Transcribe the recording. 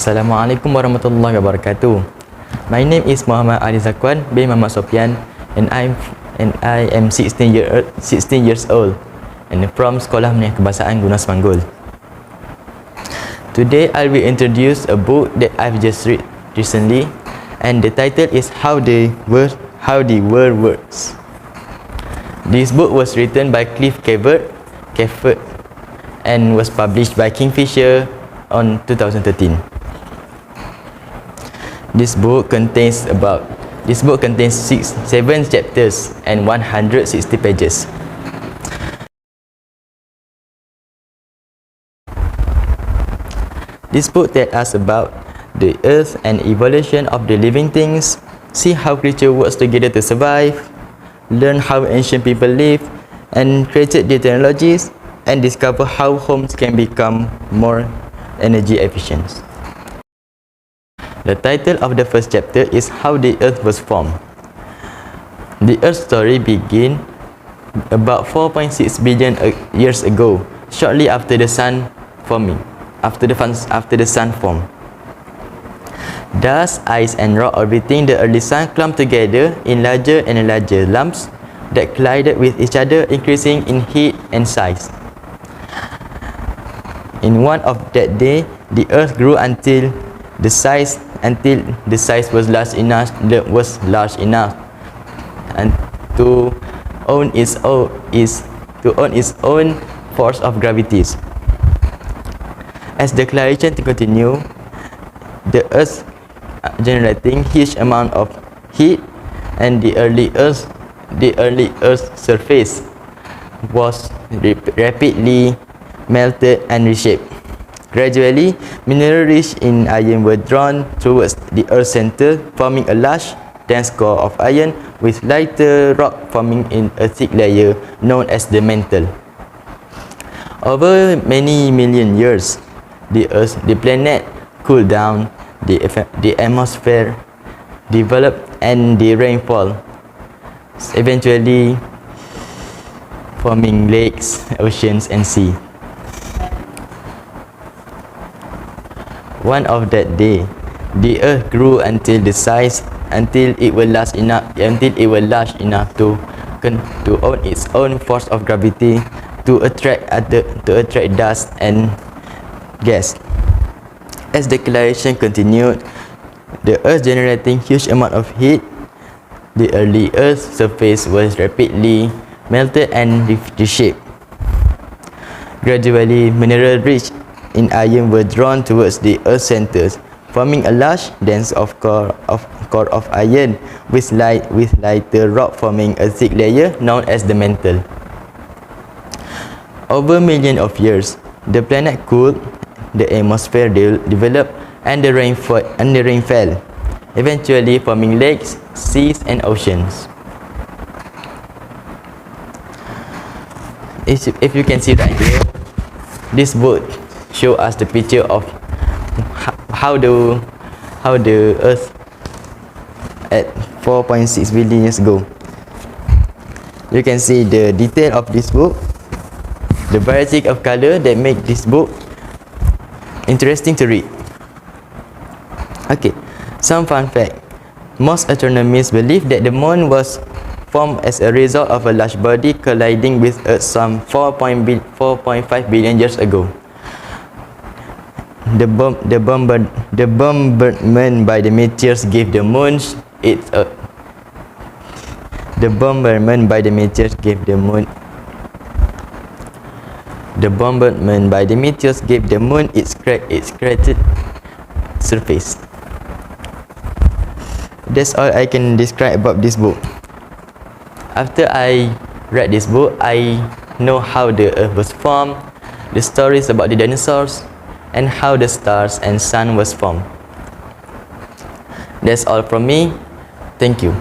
Assalamualaikum warahmatullahi wabarakatuh. My name is Muhammad Ali Zakwan bin Muhammad Sofian, and I am 16 years old and from Sekolah Menengah Kebahasaan Gunung Semanggul. Today I will introduce a book that I've just read recently, and the title is How the World Works. This book was written by Cliff Cavert and was published by Kingfisher on 2013. This book contains 7 chapters and 160 pages. This book tells us about the earth and evolution of the living things, see how creatures work together to survive, learn how ancient people lived and created the technologies, and discover how homes can become more energy efficient. The title of the first chapter is How the Earth was formed. The Earth's story began about 4.6 billion years ago, shortly after the sun forming. After the sun formed, dust, ice, and rock orbiting the early sun clumped together in larger and larger lumps that collided with each other, increasing in heat and size. In one of that day, the Earth grew until the size was large enough and to own its own force of gravity. As the acceleration continued, the Earth generating huge amount of heat, and the early Earth's surface was rapidly melted and reshaped. Gradually, minerals rich in iron were drawn towards the Earth's center, forming a large, dense core of iron with lighter rock forming in a thick layer known as the mantle. Over many million years, the planet cooled down, the atmosphere developed, and the rainfall, eventually forming lakes, oceans, and sea. One of that day, the Earth grew until it was large enough to own its own force of gravity to attract dust and gas. As the acceleration continued, the Earth generating huge amount of heat, the early Earth's surface was rapidly melted and reshaped. Gradually, minerals rich in iron were drawn towards the Earth's centers, forming a large, dense core of iron with lighter rock forming a thick layer known as the mantle. Over millions of years, the planet cooled, the atmosphere developed, and the rain fell, eventually forming lakes, seas, and oceans. If you can see right here, this book show us the picture of how the Earth at 4.6 billion years ago. You can see the detail of this book, the variety of color that make this book interesting to read. Okay, some fun fact. Most astronomers believe that the moon was formed as a result of a large body colliding with Earth some 4.5 billion years ago. The bombardment by the meteors gave the moon its cratered surface. That's all I can describe about this book. After I read this book, I know how the Earth was formed, the stories about the dinosaurs, and how the stars and sun was formed. That's all from me. Thank you.